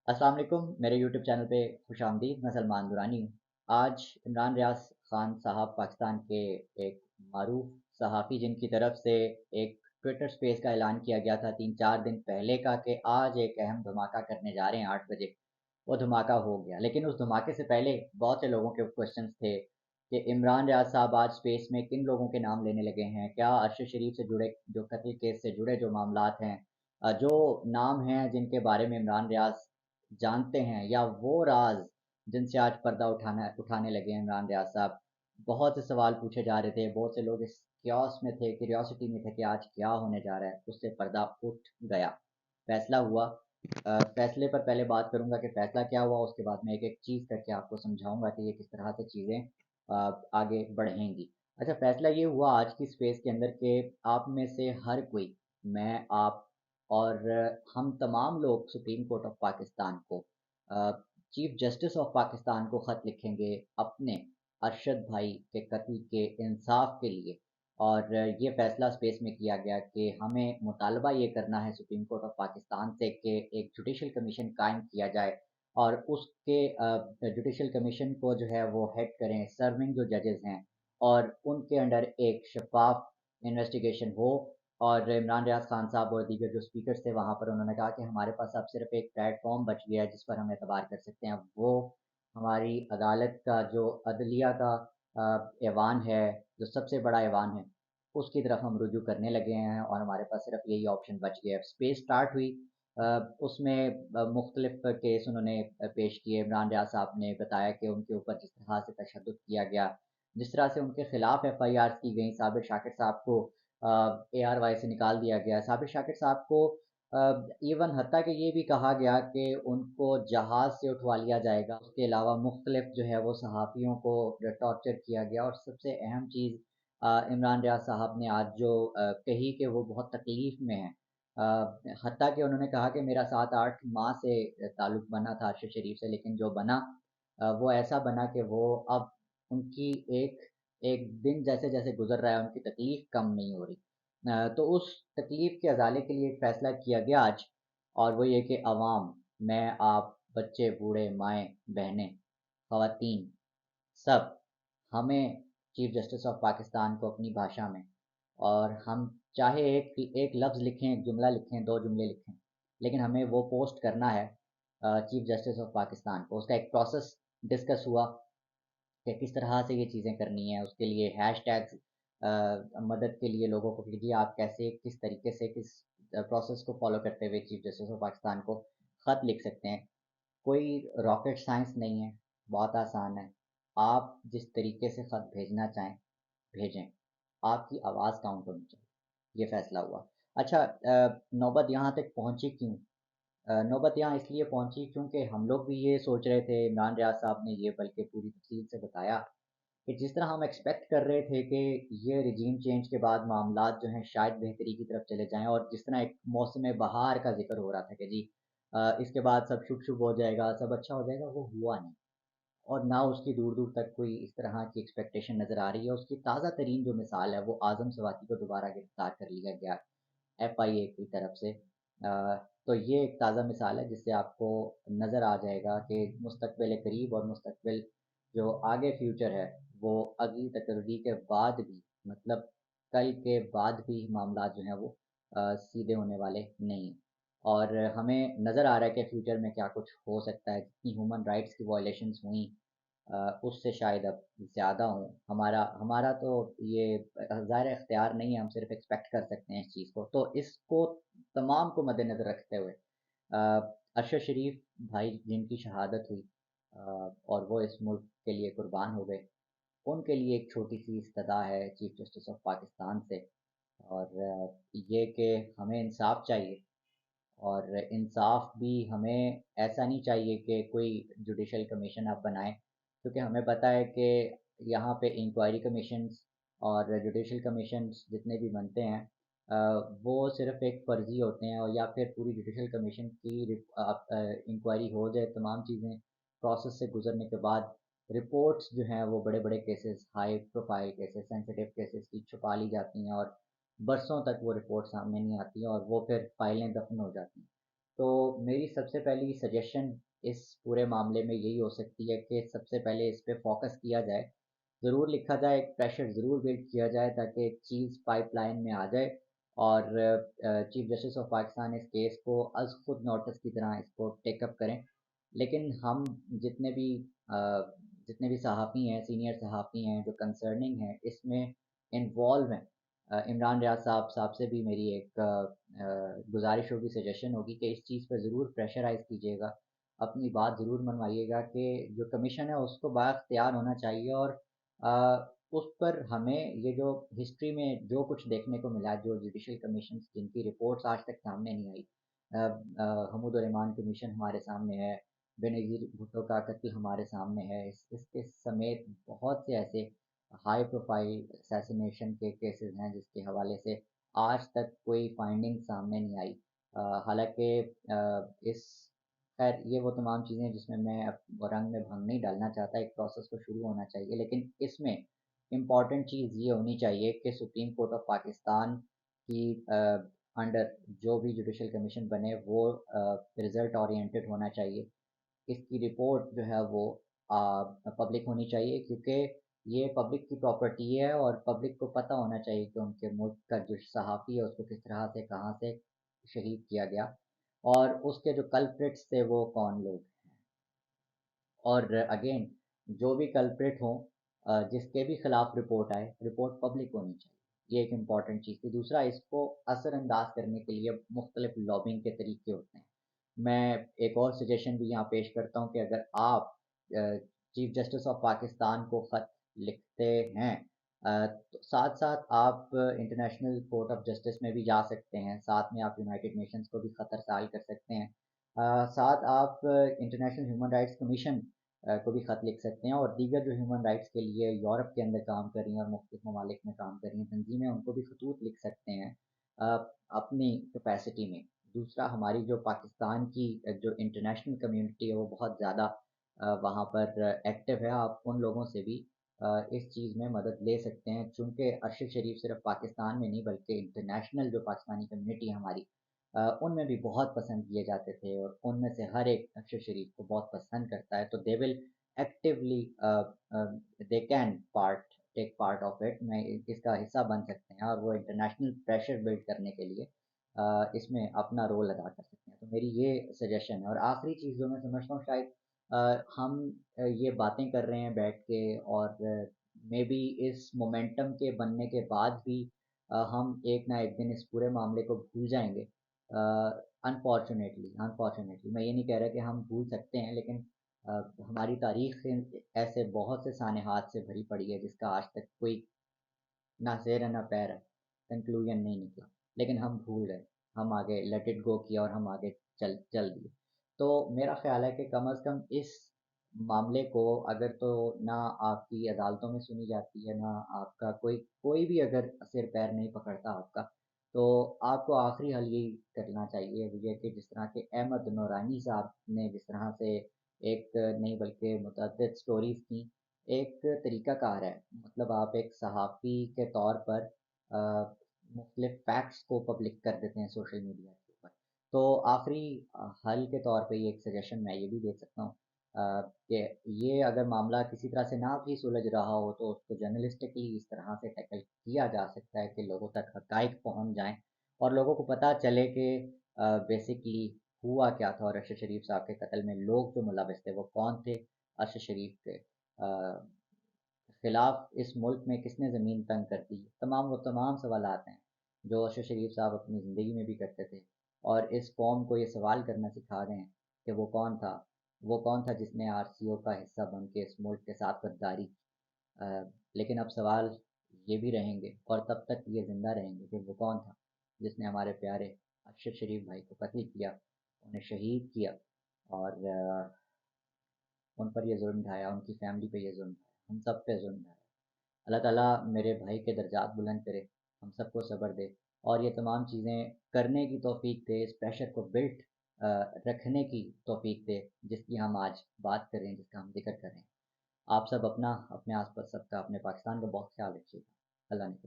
अस्सलाम वालेकुम, मेरे यूट्यूब चैनल पे खुश आमदीद। मैं सलमान दुरानी हूँ। आज इमरान रियाज खान साहब पाकिस्तान के एक मारूफ सहाफ़ी जिनकी तरफ से एक ट्विटर स्पेस का ऐलान किया गया था 3-4 दिन पहले का कि आज एक अहम धमाका करने जा रहे हैं 8 बजे, वो धमाका हो गया। लेकिन उस धमाके से पहले बहुत से लोगों के क्वेश्चंस थे कि इमरान रियाज साहब आज स्पेस में किन लोगों के नाम लेने लगे हैं? क्या अरशद शरीफ से जुड़े जो कत्ल केस से जुड़े जो मामलात हैं, जो नाम हैं जिनके बारे में इमरान रियाज जानते हैं, या वो राज जिनसे आज पर्दा उठाना उठाने लगे हैं इमरान रियाज साहब। बहुत से सवाल पूछे जा रहे थे, बहुत से लोग इस क्योस में थे, क्यूरियोसिटी में थे कि आज क्या होने जा रहा है। उससे पर्दा उठ गया, फैसला हुआ। फैसले पर पहले बात करूंगा कि फैसला क्या हुआ, उसके बाद मैं एक एक चीज़ करके आपको समझाऊंगा कि ये किस तरह से चीज़ें आगे बढ़ेंगी। अच्छा, फैसला ये हुआ आज की स्पेस के अंदर कि आप में से हर कोई, मैं, आप और हम तमाम लोग सुप्रीम कोर्ट ऑफ पाकिस्तान को, चीफ जस्टिस ऑफ पाकिस्तान को ख़त लिखेंगे अपने अरशद भाई के कत्ल के इंसाफ के लिए। और ये फ़ैसला स्पेस में किया गया कि हमें मुतालबा ये करना है सुप्रीम कोर्ट ऑफ पाकिस्तान से कि एक जुडिशल कमीशन कायम किया जाए और उसके जुडिशल कमीशन को जो है वो हेड करें सर्विंग जो जजेस हैं, और उनके अंडर एक शफाफ इन्वेस्टिगेशन हो। और इमरान रियाज खान साहब और दीगर जो स्पीकर्स थे वहाँ पर, उन्होंने कहा कि हमारे पास अब सिर्फ एक प्लेटफॉर्म बच गया है जिस पर हम एतबार कर सकते हैं, वो हमारी अदालत का जो अदलिया का ऐवान है, जो सबसे बड़ा ऐवान है, उसकी तरफ हम रुजू करने लगे हैं और हमारे पास सिर्फ यही ऑप्शन बच गया है। स्पेस स्टार्ट हुई, उसमें मुख्तलिफ केस उन्होंने पेश किए। इमरान रियाज साहब ने बताया कि उनके ऊपर जिस तरह से तशद्दुद किया गया, जिस तरह से उनके खिलाफ FIR की गई, साबिर शाकिर साहब को ARY से निकाल दिया गया। साबिर शाकिर साहब को इवन हत्ता कि ये भी कहा गया कि उनको जहाज़ से उठवा लिया जाएगा। उसके अलावा मुख्तलिफ जो है वो सहाफ़ियों को टॉर्चर किया गया। और सबसे अहम चीज़ इमरान रियाज साहब ने आज जो कही कि वो बहुत तकलीफ़ में हैं। हत्ता कि उन्होंने कहा कि मेरा 7-8 माह से ताल्लुक़ बना था अरशद शरीफ से, लेकिन जो बना वो ऐसा बना कि वो अब उनकी एक एक दिन जैसे-जैसे गुज़र रहा है, उनकी तकलीफ़ कम नहीं हो रही। तो उस तकलीफ़ के अज़ाले के लिए एक फ़ैसला किया गया आज, और वो ये कि अवाम, मैं, आप, बच्चे, बूढ़े, माएँ, बहनें, ख़वातीन, सब, हमें चीफ जस्टिस ऑफ पाकिस्तान को अपनी भाषा में, और हम चाहे एक एक लफ्ज़ लिखें, एक जुमला लिखें, 2 जुमले लिखें, लेकिन हमें वो पोस्ट करना है चीफ जस्टिस ऑफ पाकिस्तान को। उसका एक प्रोसेस डिस्कस हुआ कि किस तरह से ये चीज़ें करनी है। उसके लिए हैशटैग्स मदद के लिए लोगों को कीजिए, आप कैसे किस तरीके से किस प्रोसेस को फॉलो करते हुए चीफ जस्टिस ऑफ पाकिस्तान को ख़त लिख सकते हैं। कोई रॉकेट साइंस नहीं है, बहुत आसान है। आप जिस तरीके से ख़त भेजना चाहें भेजें, आपकी आवाज़ काउंट होनी चाहिए। ये फ़ैसला हुआ। अच्छा, नौबत यहाँ तक पहुँची क्यों? नौबत यहाँ इसलिए पहुँची क्योंकि हम लोग भी ये सोच रहे थे, इमरान रियाज साहब ने ये बल्कि पूरी तफसील से बताया कि जिस तरह हम एक्सपेक्ट कर रहे थे कि ये रिजीम चेंज के बाद मामलात जो हैं शायद बेहतरी की तरफ चले जाएँ, और जिस तरह एक मौसम बहार का ज़िक्र हो रहा था कि जी इसके बाद सब शुभ-शुभ हो जाएगा, सब अच्छा हो जाएगा, वो हुआ नहीं। और ना उसकी दूर-दूर तक कोई इस तरह की एक्सपेक्टेशन नज़र आ रही है। उसकी ताज़ा तरीन जो मिसाल है, वो आज़म सवाती को दोबारा गिरफ़्तार कर लिया गया FIA की तरफ से। तो ये एक ताज़ा मिसाल है जिससे आपको नज़र आ जाएगा कि मुस्तक़बिल करीब और मुस्तक़बिल जो आगे फ्यूचर है, वो अगली तकर्री के बाद भी, मतलब कल के बाद भी मामलात जो हैं वो सीधे होने वाले नहीं हैं। और हमें नज़र आ रहा है कि फ्यूचर में क्या कुछ हो सकता है। जितनी ह्यूमन राइट्स की वायलेशंस हुई, उससे शायद अब ज़्यादा हों। हमारा हमारा तो ये ज़ाहिर इख्तियार नहीं है, हम सिर्फ़ एक्सपेक्ट कर सकते हैं इस चीज़ को। तो इसको तमाम को मद्देनज़र रखते हुए अरशद शरीफ भाई जिनकी शहादत हुई, और वो इस मुल्क के लिए कुर्बान हो गए, उनके लिए एक छोटी-सी इस्तदा है चीफ जस्टिस ऑफ पाकिस्तान से। और ये कि हमें इंसाफ़ चाहिए, और इंसाफ भी हमें ऐसा नहीं चाहिए कि कोई जुडिशल कमीशन आप बनाएँ, क्योंकि हमें पता है कि यहाँ पे इंक्वायरी कमीशंस और जुडिशल कमीशंस जितने भी बनते हैं, वो सिर्फ़ एक फ़र्ज़ी होते हैं। और या फिर पूरी जुडिशल कमीशन की इंक्वायरी हो जाए, तमाम चीज़ें प्रोसेस से गुज़रने के बाद रिपोर्ट्स जो हैं वो बड़े-बड़े cases, high profile cases, sensitive cases की छुपा ली जाती हैं, और बरसों तक वो रिपोर्ट सामने नहीं आती हैं, और वो फिर फाइलें दफ़न हो जाती हैं। تو میری سب سے پہلی سجیشن اس پورے معاملے میں یہی ہو سکتی ہے کہ سب سے پہلے اس پہ فوکس کیا جائے، ضرور لکھا جائے، ایک پریشر ضرور بلڈ کیا جائے تاکہ ایک چیز پائپ لائن میں آ جائے، اور چیف جسٹس آف پاکستان اس کیس کو از خود نوٹس کی طرح اس کو ٹیک اپ کریں۔ لیکن ہم جتنے بھی جتنے بھی صحافی ہیں، سینئر صحافی ہیں جو کنسرننگ ہیں اس میں انوالو ہیں، عمران ریاض صاحب سے بھی میری ایک گزارش ہوگی، سجیشن ہوگی کہ اس چیز پہ ضرور پریشرائز کیجیے گا، اپنی بات ضرور منوائیے گا کہ جو کمیشن ہے اس کو بااختیار ہونا چاہیے، اور اس پر ہمیں یہ جو ہسٹری میں جو کچھ دیکھنے کو ملا، جو جوڈیشل کمیشنز جن کی رپورٹس آج تک سامنے نہیں آئی، حمود الرحمان کمیشن ہمارے سامنے ہے، بینظیر بھٹو کا قتل ہمارے سامنے ہے، اس کے سمیت بہت سے ایسے ہائی پروفائل اسیسینیشن کے کیسز ہیں جس کے حوالے سے آج تک کوئی فائنڈنگ سامنے نہیں آئی۔ حالانکہ اس خیر یہ وہ تمام چیزیں جس میں رنگ میں بھنگ نہیں ڈالنا چاہتا، ایک پروسیس کو شروع ہونا چاہیے، لیکن اس میں امپورٹنٹ چیز یہ ہونی چاہیے کہ سپریم کورٹ آف پاکستان کی انڈر جو بھی جوڈیشل کمیشن بنے وہ رزلٹ اورینٹڈ ہونا چاہیے، اس کی رپورٹ جو ہے وہ پبلک ہونی چاہیے، کیونکہ یہ پبلک کی پراپرٹی ہے اور پبلک کو پتہ ہونا چاہیے کہ ان کے ملک کا جو صحافی ہے اس کو کس طرح سے کہاں سے شہید کیا گیا، اور اس کے جو کلپریٹس تھے وہ کون لوگ ہیں، اور اگین جو بھی کلپریٹ ہوں جس کے بھی خلاف رپورٹ آئے، رپورٹ پبلک ہونی چاہیے، یہ ایک امپورٹنٹ چیز تھی۔ دوسرا، اس کو اثر انداز کرنے کے لیے مختلف لابنگ کے طریقے ہوتے ہیں۔ میں ایک اور سجیشن بھی یہاں پیش کرتا ہوں کہ اگر آپ چیف جسٹس آف پاکستان کو خط لکھتے ہیں تو ساتھ ساتھ آپ انٹرنیشنل کورٹ آف جسٹس میں بھی جا سکتے ہیں، ساتھ میں آپ یونائٹڈ نیشنز کو بھی خط ارسال کر سکتے ہیں، ساتھ آپ انٹرنیشنل ہیومن رائٹس کمیشن کو بھی خط لکھ سکتے ہیں، اور دیگر جو ہیومن رائٹس کے لیے یورپ کے اندر کام کر رہی ہیں اور مختلف ممالک میں کام کر رہی ہیں تنظیمیں، ان کو بھی خطوط لکھ سکتے ہیں اپنی کیپیسٹی میں۔ دوسرا، ہماری جو پاکستان کی جو انٹرنیشنل کمیونٹی ہے وہ بہت زیادہ وہاں پر ایکٹیو ہے، آپ ان لوگوں سے بھی اس چیز میں مدد لے سکتے ہیں، چونکہ ارشد شریف صرف پاکستان میں نہیں بلکہ انٹرنیشنل جو پاکستانی کمیونٹی ہے ہماری، ان میں بھی بہت پسند کیے جاتے تھے، اور ان میں سے ہر ایک ارشد شریف کو بہت پسند کرتا ہے، تو they will actually they can take part of it, میں اس کا حصہ بن سکتے ہیں، اور وہ انٹرنیشنل پریشر بلڈ کرنے کے لیے اس میں اپنا رول ادا کر سکتے ہیں۔ تو میری یہ سجیشن ہے، اور آخری چیز جو میں سمجھتا ہوں، شاید ہم یہ باتیں کر رہے ہیں بیٹھ کے، اور مے بی اس مومنٹم کے بننے کے بعد بھی ہم ایک نہ ایک دن اس پورے معاملے کو بھول جائیں گے، انفارچونیٹلی میں یہ نہیں کہہ رہا کہ ہم بھول سکتے ہیں، لیکن ہماری تاریخ ایسے بہت سے سانحات سے بھری پڑی ہے جس کا آج تک کوئی نہ زیر ہے نہ پیر ہے، کنکلوژن نہیں نکلا، لیکن ہم بھول گئے، ہم آگے لیٹ اٹ گو کیا اور ہم آگے چل دیے۔ تو میرا خیال ہے کہ کم از کم اس معاملے کو اگر تو نہ آپ کی عدالتوں میں سنی جاتی ہے، نہ آپ کا کوئی بھی اگر سر پیر نہیں پکڑتا آپ کا، تو آپ کو آخری حل یہی کرنا چاہیے یہ کہ جس طرح کے احمد نورانی صاحب نے جس طرح سے ایک نہیں بلکہ متعدد سٹوریز تھیں، ایک طریقہ کار ہے، مطلب آپ ایک صحافی کے طور پر مختلف فیکٹس کو پبلک کر دیتے ہیں سوشل میڈیا کے اوپر۔ تو آخری حل کے طور پہ یہ ایک سجیشن میں یہ بھی دے سکتا ہوں کہ یہ اگر معاملہ کسی طرح سے نہ بھی سلجھ رہا ہو تو اس کو جرنلسٹکلی اس طرح سے ٹیکل کیا جا سکتا ہے کہ لوگوں تک حقائق پہنچ جائیں اور لوگوں کو پتہ چلے کہ بیسکلی ہوا کیا تھا، اور ارشد شریف صاحب کے قتل میں لوگ جو ملوث تھے وہ کون تھے، ارشد شریف کے خلاف اس ملک میں کس نے زمین تنگ کر دی، تمام سوالات ہیں جو ارشد شریف صاحب اپنی زندگی میں بھی کرتے تھے، اور اس قوم کو یہ سوال کرنا سکھا رہے ہیں کہ وہ کون تھا جس نے آر سی او کا حصہ بن کے اس ملک کے ساتھ غداری کی۔ لیکن اب سوال یہ بھی رہیں گے اور تب تک یہ زندہ رہیں گے کہ وہ کون تھا جس نے ہمارے پیارے ارشد شریف بھائی کو قتل کیا، انہیں شہید کیا، اور ان پر یہ ظلم ڈھایا، ان کی فیملی پہ یہ ظلم ڈھایا، ہم سب پہ ظلم ڈھایا۔ اللہ تعالیٰ میرے بھائی کے درجات بلند کرے، ہم سب کو صبر دے، اور یہ تمام چیزیں کرنے کی توفیق دے، اس پریشر کو بلٹ رکھنے کی توفیق دے جس کی ہم آج بات کر رہے ہیں، جس کا ہم ذکر کر رہے ہیں۔ آپ سب اپنا، اپنے آس پاس سب کا، اپنے پاکستان کا بہت خیال رکھیے گا۔ اللہ نے